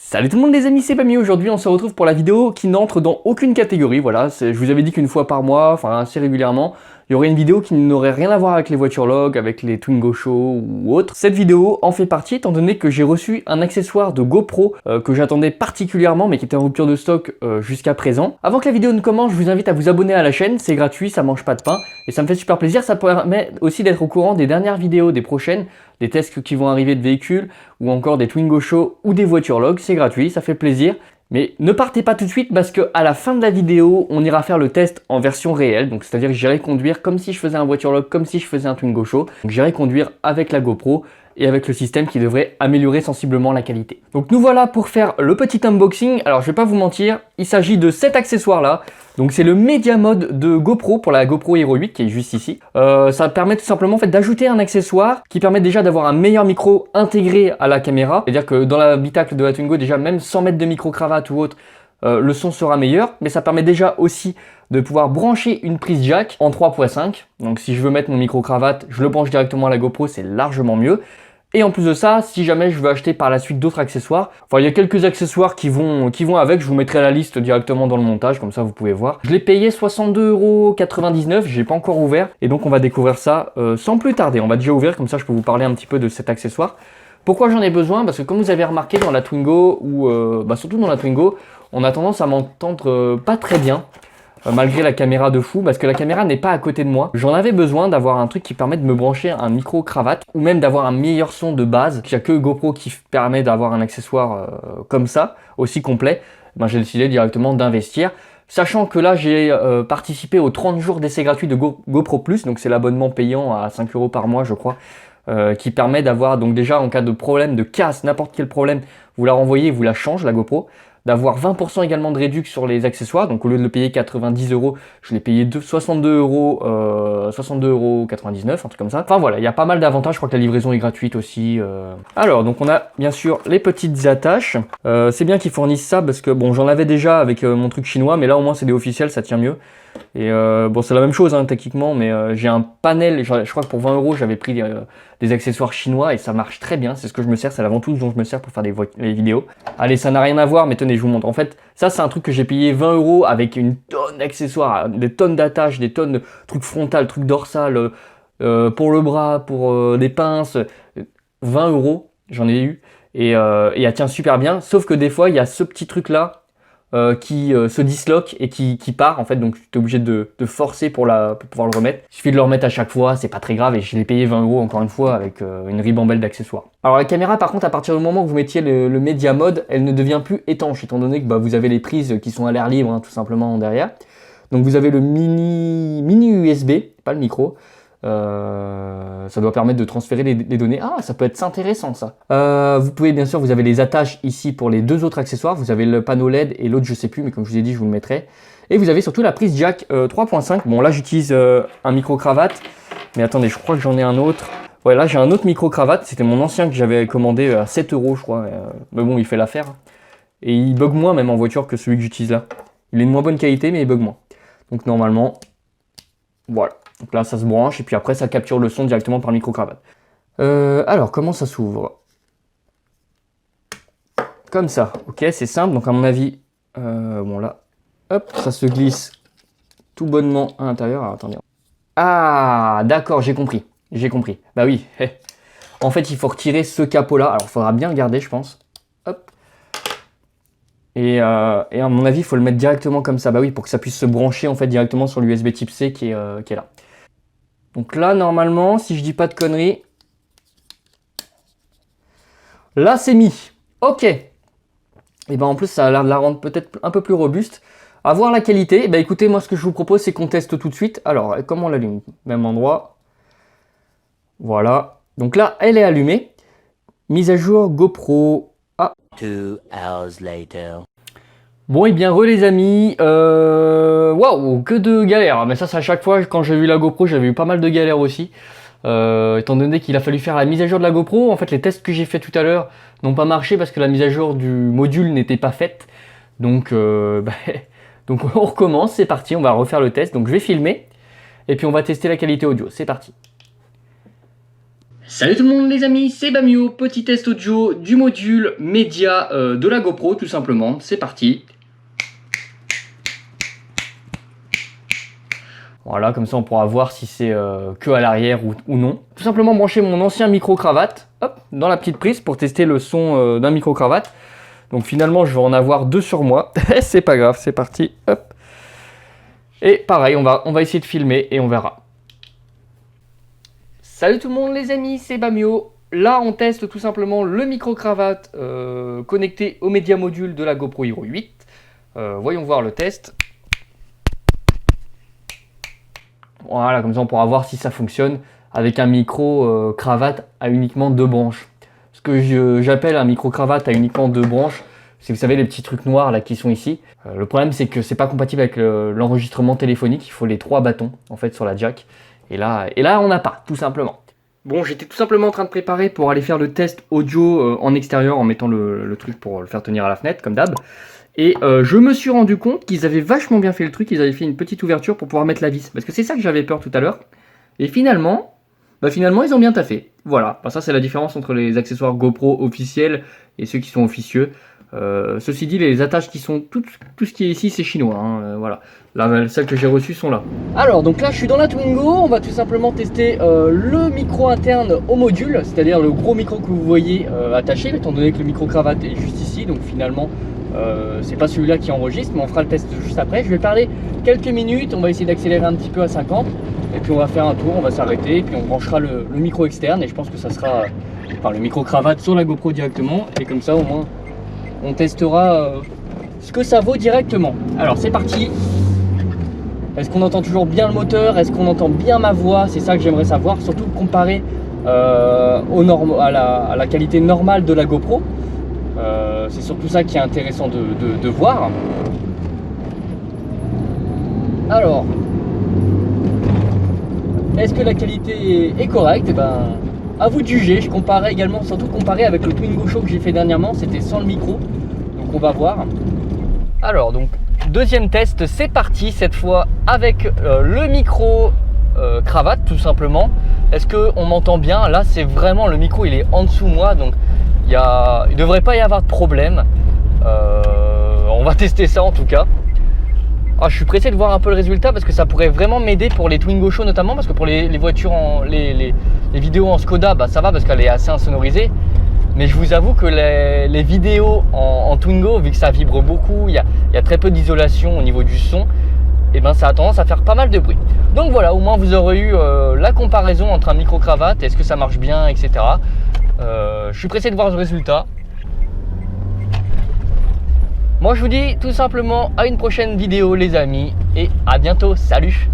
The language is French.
Salut tout le monde les amis, c'est Pami. Aujourd'hui on se retrouve pour la vidéo qui n'entre dans aucune catégorie. Voilà, je vous avais dit qu'une fois par mois, enfin assez régulièrement, il y aurait une vidéo qui n'aurait rien à voir avec les voitures log, avec les Twingo Show ou autre. Cette vidéo en fait partie étant donné que j'ai reçu un accessoire de GoPro que j'attendais particulièrement mais qui était en rupture de stock jusqu'à présent. Avant que la vidéo ne commence, je vous invite à vous abonner à la chaîne, c'est gratuit, ça mange pas de pain et ça me fait super plaisir. Ça permet aussi d'être au courant des dernières vidéos, des prochaines, des tests qui vont arriver de véhicules ou encore des Twingo Show ou des voitures log. C'est gratuit, ça fait plaisir. Mais ne partez pas tout de suite parce qu'à la fin de la vidéo, on ira faire le test en version réelle. Donc c'est-à-dire que j'irai conduire comme si je faisais un voiture log, comme si je faisais un Twingo Show. Donc j'irai conduire avec la GoPro et avec le système qui devrait améliorer sensiblement la qualité. Donc nous voilà pour faire le petit unboxing. Alors je vais pas vous mentir, il s'agit de cet accessoire là. Donc c'est le Media Mode de GoPro pour la GoPro Hero 8 qui est juste ici. Ça permet tout simplement en fait, d'ajouter un accessoire qui permet déjà d'avoir un meilleur micro intégré à la caméra. C'est-à-dire que dans l'habitacle de la Twingo, déjà même sans mettre de micro-cravate ou autre, le son sera meilleur. Mais ça permet déjà aussi de pouvoir brancher une prise jack en 3.5. Donc si je veux mettre mon micro-cravate, je le branche directement à la GoPro, c'est largement mieux. Et en plus de ça, si jamais je veux acheter par la suite d'autres accessoires, enfin il y a quelques accessoires qui vont avec, je vous mettrai la liste directement dans le montage, comme ça vous pouvez voir. Je l'ai payé 62,99 €, j'ai pas encore ouvert, et donc on va découvrir ça sans plus tarder. On va déjà ouvrir, comme ça je peux vous parler un petit peu de cet accessoire. Pourquoi j'en ai besoin? Parce que comme vous avez remarqué dans la Twingo, ou surtout dans la Twingo, on a tendance à m'entendre pas très bien. Malgré la caméra de fou, parce que la caméra n'est pas à côté de moi. J'en avais besoin d'avoir un truc qui permet de me brancher un micro cravate ou même d'avoir un meilleur son de base. Il n'y a que GoPro qui permet d'avoir un accessoire comme ça, aussi complet. Ben, j'ai décidé directement d'investir. Sachant que là, j'ai participé aux 30 jours d'essai gratuit de GoPro Plus, donc c'est l'abonnement payant à 5 € par mois, je crois, qui permet d'avoir, donc déjà en cas de problème, de casse, n'importe quel problème, vous la renvoyez, vous la change, la GoPro. D'avoir 20% également de réduction sur les accessoires, donc au lieu de le payer 90 €, je l'ai payé 62 €, 62,99 €, un truc comme ça. Enfin voilà, il y a pas mal d'avantages, je crois que la livraison est gratuite aussi. Alors, donc on a bien sûr les petites attaches. C'est bien qu'ils fournissent ça parce que bon, j'en avais déjà avec mon truc chinois, mais là au moins c'est des officiels, ça tient mieux. Et bon, c'est la même chose hein, techniquement, mais j'ai un panel, je crois que pour 20 € j'avais pris des accessoires chinois et ça marche très bien, c'est ce que je me sers, c'est la ventouse dont je me sers pour faire les vidéos. Allez, ça n'a rien à voir, mais tenez, je vous montre. En fait, ça c'est un truc que j'ai payé 20 € avec une tonne d'accessoires, des tonnes d'attaches, des tonnes de trucs frontales, trucs dorsales, pour le bras, pour des pinces. 20 € j'en ai eu et elle tient super bien, sauf que des fois il y a ce petit truc là qui se disloque et qui part en fait, donc tu es obligé de forcer pour pouvoir le remettre. Il suffit de le remettre à chaque fois, c'est pas très grave et je l'ai payé 20 € encore une fois avec une ribambelle d'accessoires. Alors la caméra par contre, à partir du moment où vous mettiez le Media Mode, elle ne devient plus étanche étant donné que vous avez les prises qui sont à l'air libre hein, tout simplement derrière. Donc vous avez le mini USB, pas le micro. Ça doit permettre de transférer les données. Ah, ça peut être intéressant ça. Vous pouvez bien sûr, vous avez les attaches ici pour les deux autres accessoires. Vous avez le panneau LED et l'autre je sais plus, mais comme je vous ai dit, je vous le mettrai. Et vous avez surtout la prise jack 3.5. Bon là j'utilise un micro cravate, mais attendez, je crois que j'en ai un autre. Ouais, là j'ai un autre micro cravate. C'était mon ancien que j'avais commandé à 7 € je crois. Mais bon, il fait l'affaire. Et il bug moins même en voiture que celui que j'utilise là. Il est de moins bonne qualité, mais il bug moins. Donc normalement, voilà. Donc là, ça se branche et puis après, ça capture le son directement par micro-cravate. Alors, comment ça s'ouvre? Comme ça, ok, c'est simple. Donc à mon avis, bon là, hop, ça se glisse tout bonnement à l'intérieur. Alors, attendez. Ah, d'accord, j'ai compris. J'ai compris. Bah oui. En fait, il faut retirer ce capot-là. Alors, il faudra bien le garder, je pense. Hop. Et à mon avis, il faut le mettre directement comme ça. Bah oui, pour que ça puisse se brancher en fait directement sur l'USB type C qui est là. Donc là, normalement, si je dis pas de conneries, là c'est mis. Ok. Et ben en plus, ça a l'air de la rendre peut-être un peu plus robuste. À voir la qualité. Bah écoutez, moi ce que je vous propose, c'est qu'on teste tout de suite. Alors, comment on l'allume? Même endroit. Voilà. Donc là, elle est allumée. Mise à jour GoPro. Ah. 2 hours later. Bon et bien les amis, waouh, que de galères, mais ça c'est à chaque fois, quand j'ai vu la GoPro, j'avais eu pas mal de galères aussi, étant donné qu'il a fallu faire la mise à jour de la GoPro. En fait les tests que j'ai fait tout à l'heure n'ont pas marché parce que la mise à jour du module n'était pas faite, donc, donc on recommence, c'est parti, on va refaire le test, donc je vais filmer, et puis on va tester la qualité audio, c'est parti. Salut tout le monde les amis, c'est Bamio, petit test audio du module média de la GoPro tout simplement, c'est parti. Voilà, comme ça on pourra voir si c'est que à l'arrière ou non. Tout simplement brancher mon ancien micro-cravate, hop, dans la petite prise pour tester le son d'un micro-cravate. Donc finalement je vais en avoir deux sur moi, c'est pas grave, c'est parti, hop. Et pareil, on va essayer de filmer et on verra. Salut tout le monde les amis, c'est Bamio. Là on teste tout simplement le micro-cravate connecté au média module de la GoPro Hero 8. Voyons voir le test. Voilà, comme ça on pourra voir si ça fonctionne avec un micro-cravate à uniquement deux branches. Ce que j'appelle un micro-cravate à uniquement deux branches, c'est vous savez les petits trucs noirs là qui sont ici. Le problème c'est que c'est pas compatible avec l'enregistrement téléphonique, il faut les trois bâtons en fait sur la jack. Et là on n'a pas, tout simplement. Bon, j'étais tout simplement en train de préparer pour aller faire le test audio en extérieur en mettant le truc pour le faire tenir à la fenêtre, comme d'hab. Et je me suis rendu compte qu'ils avaient vachement bien fait le truc, ils avaient fait une petite ouverture pour pouvoir mettre la vis. Parce que c'est ça que j'avais peur tout à l'heure. Et finalement, ils ont bien taffé. Voilà, ça c'est la différence entre les accessoires GoPro officiels et ceux qui sont officieux. Ceci dit, les attaches qui sont tout ce qui est ici c'est chinois, hein, voilà. Là, celles que j'ai reçues sont là. Alors donc là je suis dans la Twingo, on va tout simplement tester le micro interne au module, c'est-à-dire le gros micro que vous voyez attaché, étant donné que le micro cravate est juste ici, donc finalement c'est pas celui-là qui enregistre, mais on fera le test juste après. Je vais parler quelques minutes, on va essayer d'accélérer un petit peu à 50, et puis on va faire un tour, on va s'arrêter, et puis on branchera le micro externe, et je pense que ça sera le micro cravate sur la GoPro directement, et comme ça au moins on testera ce que ça vaut directement. Alors c'est parti. Est-ce qu'on entend toujours bien le moteur? Est-ce qu'on entend bien ma voix? C'est ça que j'aimerais savoir, surtout comparé à la qualité normale de la GoPro. C'est surtout ça qui est intéressant de voir. Alors, est-ce que la qualité est correcte? Eh ben, à vous de juger. Je comparais également, surtout comparé avec le Twingo Show que j'ai fait dernièrement, c'était sans le micro. Donc on va voir. Alors donc deuxième test, c'est parti cette fois avec le micro cravate tout simplement. Est-ce qu'on m'entend bien? Là c'est vraiment le micro, il est en dessous moi, donc il ne devrait pas y avoir de problème. On va tester ça en tout cas. Je suis pressé de voir un peu le résultat parce que ça pourrait vraiment m'aider pour les Twingo Show notamment, parce que pour les voitures, les vidéos en Skoda, ça va parce qu'elle est assez insonorisée. Mais je vous avoue que les vidéos en Twingo, vu que ça vibre beaucoup, il y a très peu d'isolation au niveau du son, et ça a tendance à faire pas mal de bruit. Donc voilà, au moins vous aurez eu la comparaison entre un micro-cravate, est-ce que ça marche bien, etc. Je suis pressé de voir le résultat. Moi je vous dis tout simplement à une prochaine vidéo les amis, et à bientôt, salut!